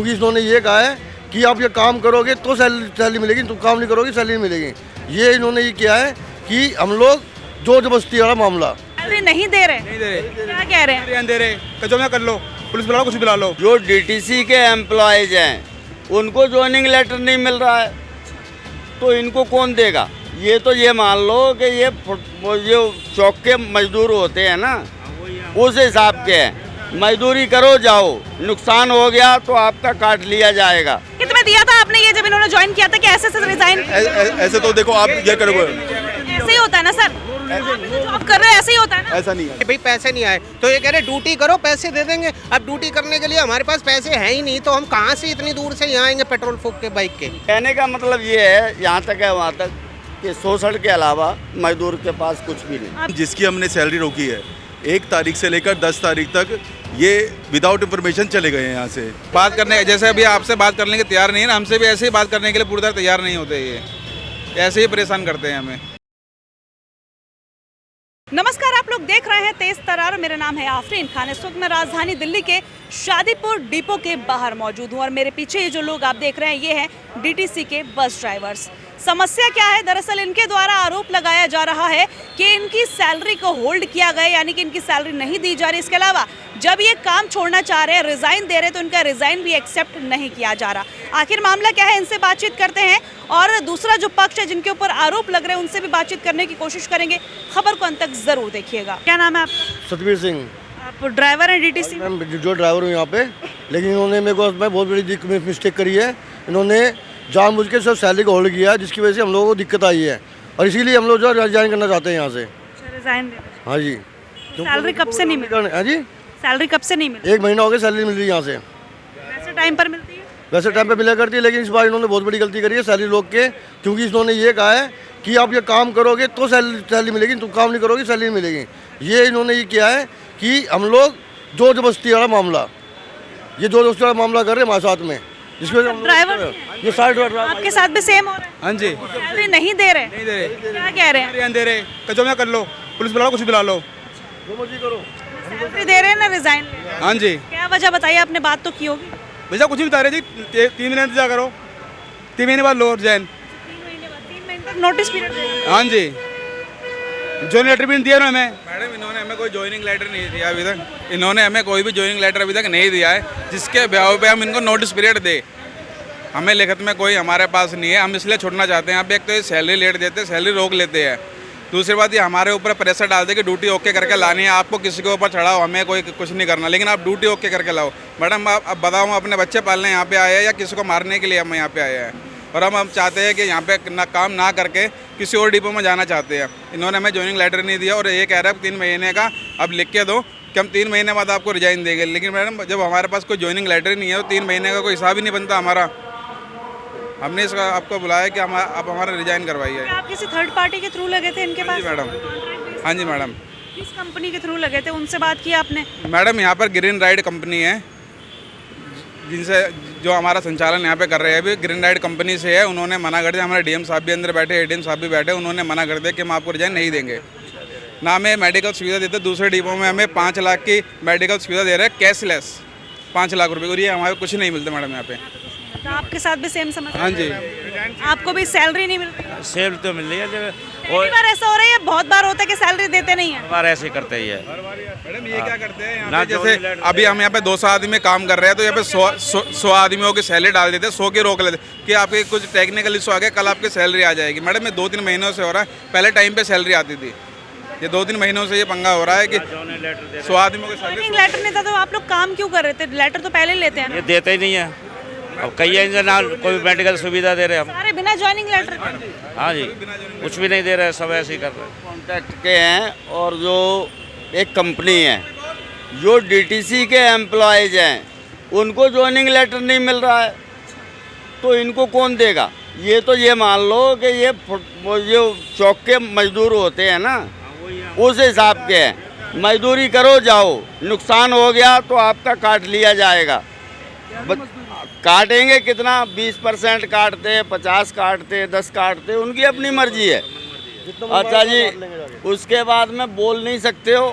क्योंकि इन्होंने ये कहा है कि आप ये काम करोगे तो सैलरी मिलेगी, तुम काम नहीं करोगे सैलरी मिलेगी। ये इन्होंने ये किया है कि हम लोग जोर जबरदस्ती वाला मामला। सैलरी नहीं दे रहे, क्या कह रहे हैं? दे रहे जो मैं कर लो, पुलिस बुला लो, कुछ बुला लो। जो डीटीसी के एम्प्लॉयज हैं उनको ज्वाइनिंग लेटर नहीं मिल रहा है तो इनको कौन देगा? ये तो ये मान लो कि ये चौक के मजदूर होते हैं ना, उस हिसाब के हैं। मजदूरी करो जाओ, नुकसान हो गया तो आपका काट लिया जाएगा। कितने दिया था आपने ये जब इन्होंने ज्वाइन किया था कि ऐसे रिजाइन? ऐसे तो देखो आप ये करोगे, ऐसे ही होता है ना सर, जॉब कर रहे हैं ऐसे ही होता है ना। ऐसा नहीं है भाई पैसे नहीं आए तो ये कह रहे ड्यूटी करो पैसे दे देंगे। अब ड्यूटी करने के लिए हमारे पास पैसे हैं ही नहीं तो हम कहाँ से इतनी दूर से यहाँ आएंगे पेट्रोल फूक के बाइक के। कहने का मतलब ये है, यहाँ तक है वहाँ तक, कि शोषण के अलावा मजदूर के पास कुछ भी नहीं। जिसकी हमने सैलरी रोकी है 1 तारीख से लेकर 10 तारीख तक, ये विदाउट इन्फॉर्मेशन चले गए हैं यहाँ से। बात करने, जैसे अभी आपसे बात करने के तैयार नहीं है ना, हमसे भी ऐसे ही बात करने के लिए पूरी तरह तैयार नहीं होते। ये ऐसे ही परेशान करते हैं हमें। नमस्कार, आप लोग देख रहे हैं तेज तरार। मेरा नाम है आफरीन खान। इस वक्त मैं राजधानी दिल्ली के शादीपुर डिपो के बाहर मौजूद हूँ और मेरे पीछे ये जो लोग आप देख रहे हैं ये हैं डीटीसी के बस ड्राइवर्स। समस्या क्या है? दरअसल इनके द्वारा आरोप लगाया जा रहा है कि इनकी सैलरी को होल्ड किया गया, यानी कि इनकी सैलरी नहीं दी जा रही। इसके अलावा जब ये काम छोड़ना चाह रहे हैं, रिजाइन दे रहे हैं, तो इनका रिजाइन भी एक्सेप्ट नहीं किया जा रहा। आखिर मामला क्या है, इनसे बातचीत करते हैं और दूसरा जो पक्ष है जिनके ऊपर आरोप लग रहे हैं उनसे भी बातचीत करने की कोशिश करेंगे। खबर को अंत तक जरूर देखिएगा। क्या नाम है आपका? सतबीर सिंह। आप ड्राइवर हैं डीटीसी? मैं जो ड्राइवर हूँ यहाँ पे, लेकिन इन्होंने मेरे को मैं बहुत बड़ी मिस्टेक करी है। इन्होंने जानबूझ के सब सैलरी को होल्ड किया, जिसकी वजह से हम लोगों को दिक्कत आई है और इसीलिए हम लोग जो रिजाइन करना चाहते हैं यहाँ से। रिजाइन दे? हाँ जी। सैलरी कब से नहीं मिल रही? हाँ जी, सैलरी कब से नहीं मिल रही? 1 महीना हो गया सैलरी मिल रही है यहाँ से। वैसे टाइम पर मिलती है? वैसे टाइम पे मिला करती है, लेकिन इस बार इन्होंने बहुत बड़ी गलती करी है सैलरी रोक के, क्योंकि इन्होंने ये कहा है कि आप ये काम करोगे तो सैलरी मिलेगी, तुम काम नहीं करोगे सैलरी मिलेगी। ये इन्होंने ये किया है कि हम लोग जोर जबरदस्ती वाला मामला, ये जोर जबरदस्ती वाला मामला कर रहे हैं हमारे साथ में, जिसकी वजह से ड्राइवर ये सारे ड्राइवर आपके साथ भी सेम हो रहा है? हाँ जी, सैलरी नहीं दे रहे? नहीं दे रहे, क्या कह रहे हैं? दे रहे जो मैं कर लो, पुलिस बुला लो, कुछ बुला लो। जो मर्जी करो। सैलरी दे रहे हैं ना, रिजाइन ले रहे हैं। हाँ जी, क्या वजह बताइए, आपने बात तो की होगी। भैया कुछ नहीं बता रहे जी। 3 महीने इंतजार करो, 3 महीने बाद लो रिजाइन। 3 महीने तक नोटिस पीरियड? हाँ जी, ज्वाइनिंग लेटर भी नहीं दिया ना हमें। मैडम इन्होंने हमें कोई ज्वाइनिंग लेटर नहीं दिया अभी तक। इन्होंने हमें कोई भी ज्वाइनिंग लेटर अभी तक नहीं दिया है, जिसके ब्याह पे हम इनको नोटिस पीरियड दे। हमें लिखित में कोई हमारे पास नहीं है। हम इसलिए छोड़ना चाहते हैं। अब एक तो ये सैलरी लेट देते हैं, सैलरी रोक लेते हैं। दूसरी बात, ये हमारे ऊपर प्रेशर डालते कि ड्यूटी ओके करके लानी है, आपको किसी के ऊपर चढ़ाओ, हमें कोई कुछ नहीं करना, लेकिन आप ड्यूटी ओके करके लाओ। मैडम आप अब बताओ, हम अपने बच्चे पालने यहाँ पे आए हैं या किसी को मारने के लिए हम यहाँ पे आए हैं? और हम चाहते हैं कि यहाँ पे काम ना करके किसी और डिपो में जाना चाहते हैं। इन्होंने हमें ज्वाइनिंग लेटर नहीं दिया और ये कह रहा है 3 महीने का अब लिख के दो कि हम 3 महीने बाद आपको रिजाइन देंगे। लेकिन मैडम जब हमारे पास कोई ज्वाइनिंग लेटर ही नहीं है तो 3 महीने का कोई हिसाब ही नहीं बनता हमारा। हमने इसका आपको बुलाया कि आप हमारा रिजाइन करवाइए। आप किसी थर्ड पार्टी के थ्रू लगे थे इनके पास? मैडम, हाँ जी मैडम। किस कंपनी के थ्रू लगे थे, उनसे बात की आपने? मैडम यहाँ पर ग्रीन राइड कंपनी है, जिनसे जो हमारा संचालन यहाँ पे कर रहे हैं अभी ग्रीन राइड कंपनी से है। उन्होंने मना कर दिया, हमारे डीएम साहब भी अंदर बैठे, एडीएम साहब भी बैठे, उन्होंने मना कर दिया कि हम आपको रिजाइन नहीं देंगे। ना हमें मेडिकल सुविधा देते, दूसरे डिपो में हमें 5 लाख की मेडिकल सुविधा दे रहे हैं कैशलेस, 5 लाख रुपये, और ये हमारे कुछ नहीं मिलते मैडम यहाँ पे। तो आपके साथ भी सेम समस्या? हाँ जी, आपको भी सैलरी नहीं मिल रही? सैलरी तो मिल रही है, पहली बार ऐसा हो रहा है, बहुत बार होता है कि सैलरी देते नहीं है। बार ऐसे ही करते ही है। मैडम ये क्या करते हैं यहाँ पे, जैसे अभी हम यहाँ पे 200 आदमी काम कर रहे हैं तो यहाँ पे 100 आदमियों की सैलरी डाल देते हैं, 100 की रोक लेते कि आपके कुछ टेक्निकल इशू आ गया, कल आपकी सैलरी आ जाएगी। मैडम ये 2-3 महीनों से हो रहा है, पहले टाइम पे सैलरी आती थी, ये 2-3 महीनों से ये पंगा हो रहा है कि 100 आदमियों की सैलरी। लेटर नहीं था तो आप लोग काम क्यों कर रहे थे? लेटर तो पहले लेते हैं ना। ये देते ही नहीं है। अब कई हैं ना कोई मेडिकल सुविधा दे रहे हैं हम। सारे बिना ज्वाइनिंग लेटर? हाँ जी, कुछ भी नहीं दे रहे, सब ऐसे ही कर रहे हैं। कॉन्ट्रैक्ट के हैं और जो एक कंपनी है, जो डीटीसी के एम्प्लॉयज हैं उनको ज्वाइनिंग लेटर नहीं मिल रहा है तो इनको कौन देगा? ये तो ये मान लो कि ये चौक के मजदूर होते हैं ना, उस हिसाब के हैं। मजदूरी करो जाओ, नुकसान हो गया तो आपका काट लिया जाएगा। काटेंगे कितना, 20% काटते, 50 काटते, 10 काटते, उनकी अपनी मर्जी है। अच्छा जी, उसके बाद में बोल नहीं सकते हो।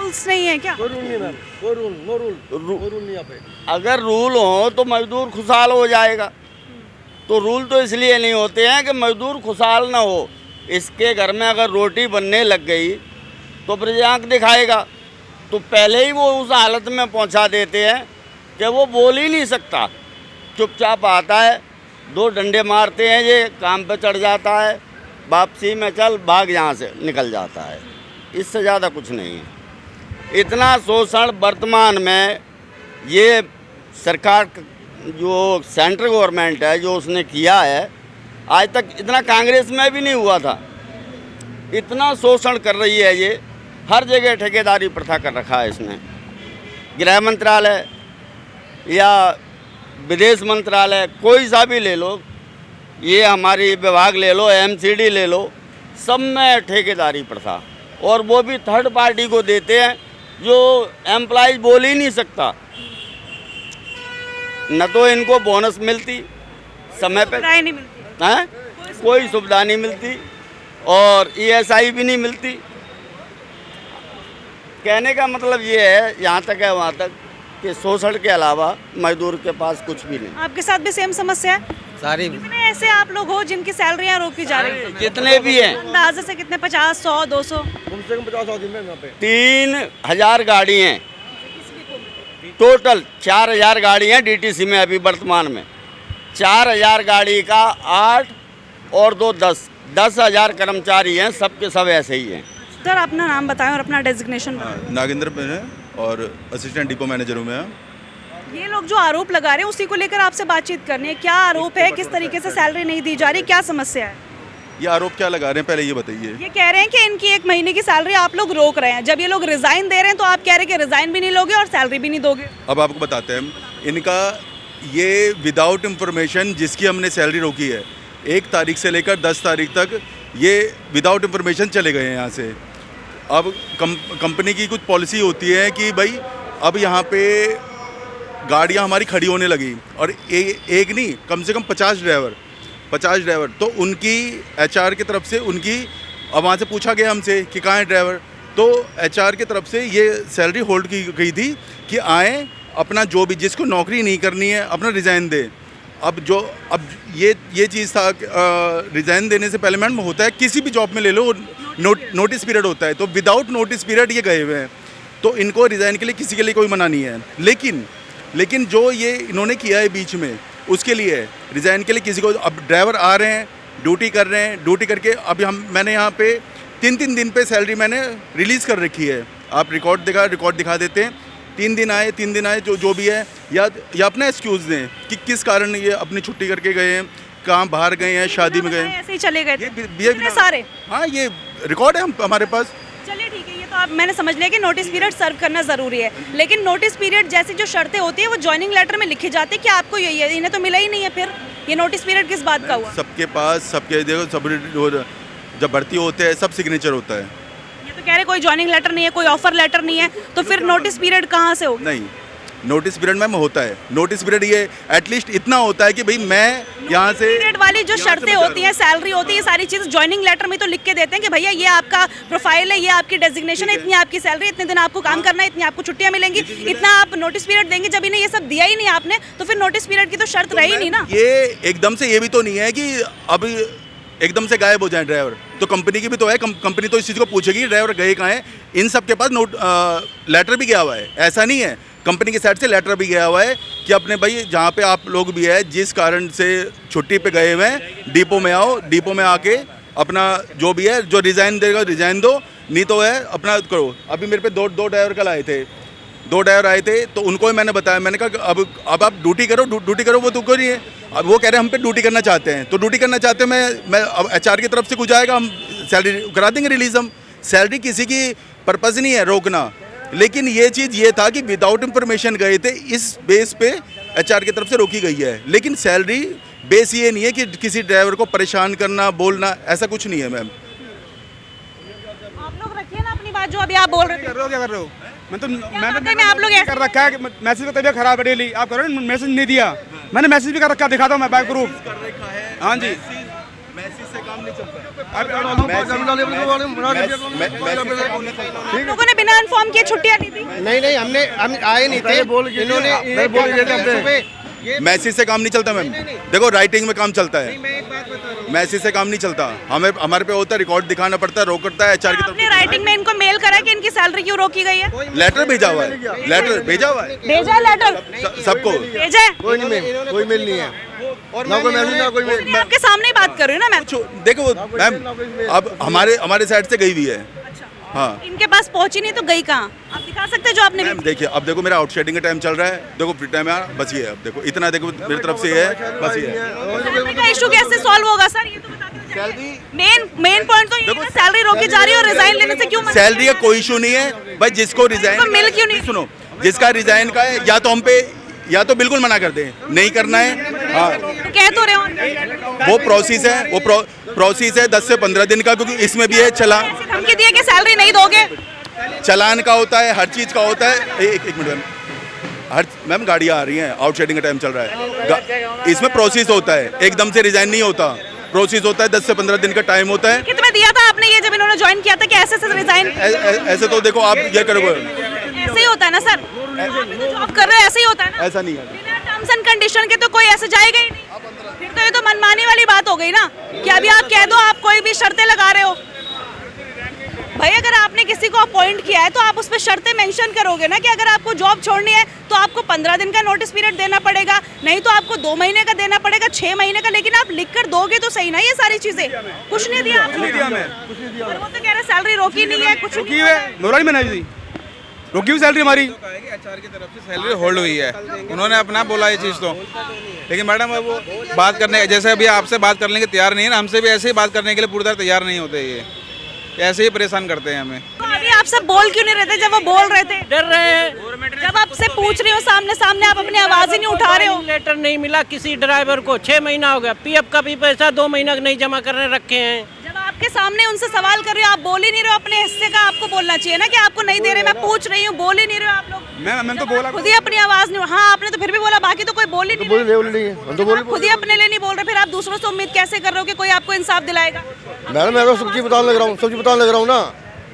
रूल्स नहीं है क्या? कोई रूल नहीं मैम, कोई रूल, नो रूल, कोई रूल नहीं यहाँ पे। अगर रूल हो तो मजदूर खुशहाल हो जाएगा। तो रूल तो इसलिए नहीं होते हैं कि मजदूर खुशहाल ना हो। इसके घर में अगर रोटी बनने लग गई तो फिर आँख दिखाएगा। तो पहले ही वो उस हालत में पहुंचा देते हैं कि वो बोल ही नहीं सकता, चुपचाप आता है, 2 डंडे मारते हैं, ये काम पे चढ़ जाता है, वापसी में चल भाग यहाँ से निकल जाता है। इससे ज़्यादा कुछ नहीं है। इतना शोषण वर्तमान में ये सरकार जो सेंट्रल गवर्नमेंट है जो उसने किया है, आज तक इतना कांग्रेस में भी नहीं हुआ था। इतना शोषण कर रही है ये, हर जगह ठेकेदारी प्रथा कर रखा है इसने। गृह मंत्रालय या विदेश मंत्रालय कोई सा भी ले लो, ये हमारी विभाग ले लो, एमसीडी ले लो, सब में ठेकेदारी प्रथा, और वो भी थर्ड पार्टी को देते हैं जो एम्प्लॉइज बोल ही नहीं सकता। न तो इनको बोनस मिलती समय पे, राय नहीं मिलती, हैं कोई सुविधा नहीं मिलती, और ईएसआई भी नहीं मिलती। कहने का मतलब ये है, यहाँ तक है वहाँ तक, कि शोषण के अलावा मजदूर के पास कुछ भी नहीं। आपके साथ भी सेम समस्या है? सारी कितने ऐसे आप लोग हो जिनकी सैलरियां रोकी जा रही है? जितने भी हैं, अंदाजे से कितने? 50, 100, 200? कम से कम 50 दिन में यहाँ पे 3000 गाड़ी हैं टोटल। 4000 गाड़ी हैं डीटीसी में अभी वर्तमान में। 4000 गाड़ी का 8 और 2 10,000 कर्मचारी हैं, सबके सब ऐसे ही हैं। सर अपना नाम बताएं और अपना डेजिग्नेशन बताएं। नागेंद्र है और असिस्टेंट डिपो मैनेजर हूँ मैं। ये लोग जो आरोप लगा रहे हैं उसी को लेकर आपसे बातचीत करनी है। क्या आरोप है, किस तरीके से सैलरी नहीं दी जा रही, क्या समस्या है? ये आरोप क्या लगा रहे हैं पहले ये बताइए। ये कह रहे हैं कि इनकी 1 महीने की सैलरी आप लोग रोक रहे हैं। जब ये लोग रिजाइन दे रहे हैं तो आप कह रहे हैं कि रिजाइन भी नहीं लोगे और सैलरी भी नहीं दोगे। अब आपको बताते हैं, इनका ये विदाउट इंफॉर्मेशन जिसकी हमने सैलरी रोकी है, 1 तारीख से लेकर 10 तारीख तक ये विदाउट इंफॉर्मेशन चले गए हैं यहाँ से। अब कंपनी की कुछ पॉलिसी होती है कि भाई अब यहाँ पे गाड़ियाँ हमारी खड़ी होने लगी, और एक नहीं कम से कम 50 ड्राइवर, तो उनकी एचआर की तरफ से उनकी, अब वहाँ से पूछा गया हमसे कि कहाँ है ड्राइवर, तो एचआर की तरफ से ये सैलरी होल्ड की गई थी कि आए, अपना जो भी जिसको नौकरी नहीं करनी है अपना रिज़ाइन दे। अब ये चीज़ था, रिज़ाइन देने से पहले मैडम होता है किसी भी जॉब में ले लो नोटिस पीरियड होता है, तो विदाउट नोटिस पीरियड ये गए हुए हैं, तो इनको रिज़ाइन के लिए किसी के लिए कोई मना नहीं है। लेकिन जो ये इन्होंने किया है बीच में, उसके लिए रिज़ाइन के लिए किसी को, अब ड्राइवर आ रहे हैं, ड्यूटी कर रहे हैं, ड्यूटी करके अब मैंने यहाँ पे 3 दिन पे सैलरी मैंने रिलीज़ कर रखी है। आप रिकॉर्ड दिखा देते हैं। 3 दिन आए जो भी है, या अपना एक्सक्यूज़ दें कि किस कारण ये अपनी छुट्टी करके गए हैं, कहाँ बाहर गए हैं, शादी में गए, ऐसे ही चले गए थे ये इतने सारे। हाँ, ये रिकॉर्ड है हमारे पास। चलिए ठीक है, ये तो आप मैंने समझ लिया कि नोटिस पीरियड सर्व करना जरूरी है, लेकिन नोटिस पीरियड जैसी जो शर्तें होती है वो ज्वाइनिंग लेटर में लिखी जाती है कि आपको ये इन्हें तो मिला ही नहीं है। फिर ये नोटिस पीरियड किस बात का हुआ? सबके पास देखो, सब जब भर्ती होते हैं सब सिग्नेचर होता है। ये तो कह रहे कोई ज्वाइनिंग लेटर नहीं है, कोई ऑफर लेटर नहीं है, तो फिर नोटिस पीरियड कहाँ से होगा? नहीं, नोटिस पीरियड मैम होता है। नोटिस पीरियड ये एटलीस्ट इतना होता है कि भाई मैं यहाँ से, पीरियड वाली जो शर्तें होती हैं, सैलरी होती है, ये सारी चीज़ ज्वाइनिंग लेटर में तो लिख के देते हैं कि भैया ये आपका प्रोफाइल है, ये आपकी डेजिग्नेशन है, इतनी आपकी सैलरी, इतने दिन आपको काम करना है, इतनी आपको छुट्टियां मिलेंगी, इतना आप नोटिस पीरियड देंगे। जब इन्हें ये सब दिया ही नहीं आपने, तो फिर नोटिस पीरियड की तो शर्त रही नहीं ना। ये एकदम से ये भी तो नहीं है कि अब एकदम से गायब हो जाए ड्राइवर, तो कंपनी की भी तो है, कंपनी तो इस चीज़ को पूछेगी ड्राइवर गए कहाँ हैं। इन सब के पास लेटर भी गया हुआ है, ऐसा नहीं है, कंपनी के साइड से लेटर भी गया हुआ है कि अपने भाई जहाँ पे आप लोग भी है, जिस कारण से छुट्टी पे गए हुए हैं, डिपो में आओ, डिपो में आके अपना जो भी है, जो रिज़ाइन देगा रिज़ाइन दो, नहीं तो है अपना करो। अभी मेरे पे दो ड्राइवर कल आए थे, 2 ड्राइवर आए थे, तो उनको ही मैंने बताया, मैंने कहा अब आप ड्यूटी करो, वो तो करिए। अब वो कह रहे हैं हम पे ड्यूटी करना चाहते हैं, तो ड्यूटी करना चाहते हैं, मैं अब एचआर की तरफ से कुछ आएगा, हम सैलरी करा देंगे रिलीज। हम सैलरी किसी की पर्पज़ नहीं है रोकना, लेकिन ये चीज़ ये था कि विदाउट इंफॉर्मेशन गए थे, इस बेस पे एचआर की तरफ से रोकी गई है। लेकिन सैलरी बेस ये नहीं है कि किसी ड्राइवर को परेशान करना, बोलना, ऐसा कुछ नहीं है मैम। आप लोग रखिए ना अपनी बात, जो अभी आप बोल रहे थे। क्या कर रहे हो? मैंने आप लोग ऐसे कर रखा है कि मैसेज का तबीयत खराब है डेली, आप करो ना, मैसेज नहीं दिया, मैंने मैसेज भी कर रखा, दिखाता हूँ मैं बाय ग्रुप। हाँ जी, मैसेज से काम नहीं चलता। लोगों ने बिना इन्फॉर्म किए छुट्टियां दी थी। नहीं हम आए नहीं थे, इन्होंने मैसेज से काम नहीं चलता मैम। देखो राइटिंग में काम चलता है, मैसेज से काम नहीं चलता। हमें हमारे पे होता है रिकॉर्ड दिखाना पड़ता है, रोक करता है एचआर की तरफ आपने राइटिंग में इनको मेल करा कि इनकी सैलरी क्यों रोकी गई है? से। लेटर भेजा हुआ है, लेटर भेजा हुआ है भेजा लेटर सबको। भेजा है? कोई नहीं मेल, कोई मेल नहीं है, ना कोई मैसेज ना कोई मेल। मैं आपके सामने ही बात कर रही हूँ ना मैम। देखो मैम अब हमारे साइड से गई हुई है। हाँ इनके पास पहुंची नहीं तो गई कहाँ? आप दिखा सकते हैं जो आपने मैम देखिए, अब देखो मेरा आउटशेडिंग का टाइम चल रहा है, देखो फ्री टाइम है, बस ये है। अब देखो इतना, देखो मेरी तरफ से ये है, बस ये है। सैलरी का इशू कैसे सॉल्व होगा सर? ये तो बता दीजिए। मेन पॉइंट तो ये है, सैलरी रोकी जा रही है और रिजाइन लेने से क्यों मना सैलरी का कोई इशू नहीं है भाई, जिसको रिजाइन तो मिल क्यों नहीं? सुनो, जिसका रिजाइन का है या तो हम पे, या तो बिल्कुल मना कर दें, नहीं करना है। हाँ कह तो रहे हो वो प्रोसेस है, वो प्रोसेस है 10 से 15 दिन का, क्योंकि इसमें भी है चलान, ऐसी धमकी दी है कि सैलरी नहीं दोगे। चलान का होता है, हर चीज़ का होता है। एक मिनट मैम, हर मैम गाड़ियाँ आ रही हैं, आउटशेडिंग का टाइम चल रहा है, इसमें प्रोसेस होता है, एकदम से रिजाइन नहीं होता, प्रोसेस होता है, 10 से 15 दिन का टाइम होता है। कितने दिया था आपने ये जब इन्होंने ज्वाइन किया था कि ऐसे रिजाइन? ऐसे तो देखो आप ये करोगे, ऐसे ही होता है ना सर, जॉब कर रहे हो ऐसे ही होता है ना। ऐसा नहीं है। बिना टर्म्स एंड कंडीशन के तो कोई ऐसे जाएगा ही नहीं। फिर तो ये तो मनमानी वाली बात हो गई ना कि अभी आप कह दो आप कोई भी शर्तें लगा रहे हो। भाई अगर आपने किसी को अपॉइंट किया है तो आप उस पर शर्तें मेंशन करोगे ना कि अगर आपको जॉब छोड़नी है तो आपको 15 दिन का नोटिस पीरियड देना पड़ेगा, नहीं तो आपको 2 महीने का देना पड़ेगा, 6 महीने का। लेकिन आप लिख कर दोगे तो सही ना ये सारी चीजें। कुछ नहीं दिया आपने। और वो तो कह रहे सैलरी रोकी नहीं है, कुछ नहीं है। रोकी हुई सैलरी हमारी एचआर की तरफ से सैलरी होल्ड हुई है, उन्होंने अपना बोला ये चीज़ तो। लेकिन मैडम वो बात करने, जैसे अभी आपसे बात करने के तैयार नहीं है ना, हमसे भी ऐसे ही बात करने के लिए पूरी तरह तैयार नहीं होते, ये ऐसे ही परेशान करते हैं हमें। तो अभी आप सब बोल क्यों नहीं रहे थे जब वो बोल रहे थे? डर रहे हैं। जब आपसे पूछ रही हो सामने सामने आप अपनी आवाज ही नहीं उठा रहे हो। लेटर नहीं मिला किसी ड्राइवर को, 6 महीना हो गया। पीएफ का भी पैसा 2 महीना नहीं जमा करने रखे हैं। जब आपके सामने उनसे सवाल कर रही हो, आप बोल ही नहीं रहे हो अपने हिस्से का। आपको बोलना चाहिए ना कि आपको नहीं दे रहे, मैं पूछ रही हूँ, बोल ही नहीं रहे हो आप लोग। मैं तो बोला खुद ही अपनी आवाज नहीं। हाँ आपने तो फिर भी बोला, बाकी तो कोई बोल ही नहीं रहा। आप खुद ही अपने लिए नहीं बोल रहे, फिर आप दूसरों से उम्मीद कैसे कर रहे हो कि कोई आपको इंसाफ दिलाएगा? मैडम मैं तो सब्जी बताने लग रहा हूँ, सब्जी बताने लग रहा हूँ ना,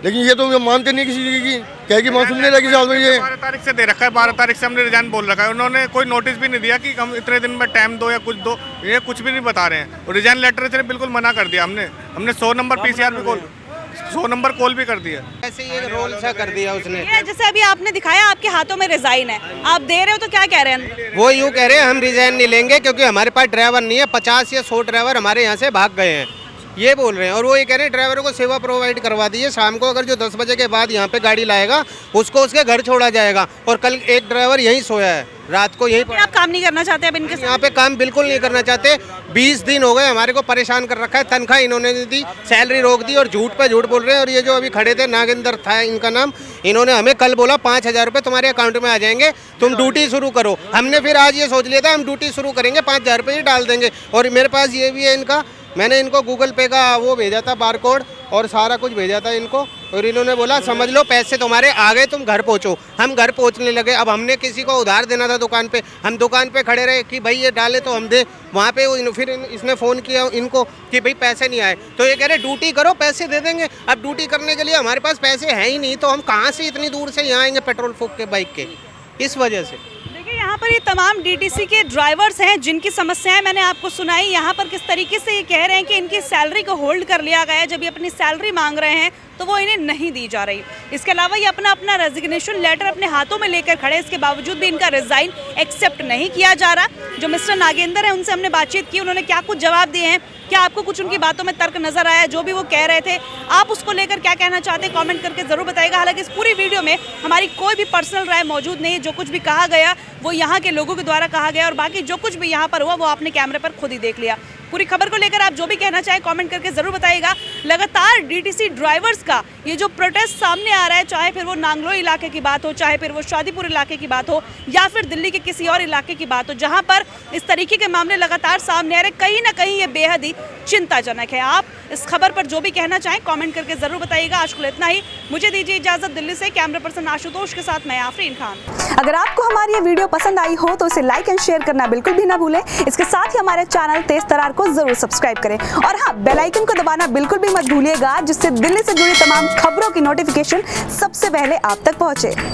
लेकिन ये तो मानते नहीं किसी चीज़ की, कह की मान सुनने लगी साल में। ये 12 तारीख से दे रखा है, 12 तारीख से हमने रिजाइन बोल रखा है। उन्होंने कोई नोटिस भी नहीं दिया कि हम इतने दिन में टाइम दो या कुछ दो, ये कुछ भी नहीं बता रहे हैं। और रिजाइन लेटर से बिल्कुल मना कर दिया हमने 100 नंबर पीसीआर भी कॉल, 100 नंबर कॉल भी कर दिया। ऐसे ये रोल सा कर दिया उसने। ये जैसे अभी आपने दिखाया आपके हाथों में रिजाइन है, आप दे रहे हो तो क्या कह रहे हैं? वो यूँ कह रहे हैं हम रिजाइन नहीं लेंगे क्योंकि हमारे पास ड्राइवर नहीं है। 50 या 100 ड्राइवर हमारे यहाँ से भाग गए हैं, ये बोल रहे हैं। और वो ये कह रहे हैं ड्राइवरों को सेवा प्रोवाइड करवा दीजिए, शाम को अगर जो 10 बजे के बाद यहाँ पे गाड़ी लाएगा उसको उसके घर छोड़ा जाएगा। और कल एक ड्राइवर यहीं सोया है, रात को यहीं पर। आप काम नहीं करना चाहते अब इनके साथ? यहाँ पे काम बिल्कुल नहीं करना चाहते। 20 दिन हो गए हमारे को परेशान कर रखा है। तनख्वाह इन्होंने नहीं दी, सैलरी रोक दी और झूठ पे झूठ बोल रहे हैं। और ये जो अभी खड़े थे, नागेंद्र था इनका नाम, इन्होंने हमें कल बोला 5,000 रुपये तुम्हारे अकाउंट में आ जाएंगे, तुम ड्यूटी शुरू करो। हमने फिर आज ये सोच लिया था हम ड्यूटी शुरू करेंगे, 5,000 रुपये ही डाल देंगे। और मेरे पास ये भी है इनका, मैंने इनको गूगल पे का वो भेजा था बारकोड और सारा कुछ भेजा था इनको। और इन्होंने बोला समझ लो पैसे तुम्हारे आ गए, तुम घर पहुंचो। हम घर पहुंचने लगे। अब हमने किसी को उधार देना था दुकान पे, हम दुकान पे खड़े रहे कि भाई ये डाले तो हम दे। वहाँ पे फिर इसने फ़ोन किया इनको कि भाई पैसे नहीं आए, तो ये कह रहे ड्यूटी करो पैसे दे देंगे। अब ड्यूटी करने के लिए हमारे पास पैसे हैं ही नहीं, तो हम कहाँ से इतनी दूर से यहाँ आएंगे पेट्रोल फूक के बाइक के, इस वजह से। देखिए यहाँ पर ये तमाम डीटीसी के ड्राइवर्स हैं जिनकी समस्याएं मैंने आपको सुनाई। यहाँ पर किस तरीके से ये कह रहे हैं कि इनकी सैलरी को होल्ड कर लिया गया है, जब ये अपनी सैलरी मांग रहे हैं तो वो इन्हें नहीं दी जा रही। इसके अलावा ये अपना रेजिग्नेशन लेटर अपने हाथों में लेकर खड़े, इसके बावजूद भी इनका रिजाइन एक्सेप्ट नहीं किया जा रहा। जो मिस्टर नागेंद्र हैं उनसे हमने बातचीत की, उन्होंने क्या कुछ जवाब दिए हैं, क्या आपको कुछ उनकी बातों में तर्क नजर आया? जो भी वो कह रहे थे आप उसको लेकर क्या कहना चाहते हैं कमेंट करके ज़रूर बताइएगा। हालांकि इस पूरी वीडियो में हमारी कोई भी पर्सनल राय मौजूद नहीं है। जो कुछ भी कहा गया वो यहाँ के लोगों के द्वारा कहा गया और बाकी जो कुछ भी यहाँ पर हुआ वो आपने कैमरे पर खुद ही देख लिया। पूरी खबर को लेकर आप जो भी कहना चाहें कमेंट करके ज़रूर बताइएगा। लगातार डीटीसी ड्राइवर्स का ये जो प्रोटेस्ट सामने आ रहा है, चाहे फिर वो नांगलोई इलाके की बात हो, चाहे फिर वो शादीपुर इलाके की बात हो या फिर दिल्ली के किसी और इलाके की बात हो, जहाँ पर इस तरीके के मामले लगातार सामने आ रहे, कहीं ना कहीं ये बेहद ही चिंताजनक है। आप इस खबर पर जो भी कहना चाहें कमेंट करके जरूर बताइएगा। आज के लिए इतना ही, मुझे दीजिए इजाजत। दिल्ली से कैमरा पर्सन आशुतोष के साथ मैं आफरीन खान। अगर आपको हमारी ये वीडियो पसंद आई हो तो इसे लाइक एंड शेयर करना बिल्कुल भी ना भूलें। इसके साथ ही हमारे चैनल तेज तरार को जरूर सब्सक्राइब करें और हाँ, बेल आइकन को दबाना बिल्कुल भी मत भूलिएगा, जिससे दिल्ली से जुड़ी तमाम खबरों की नोटिफिकेशन सबसे पहले आप तक पहुंचे।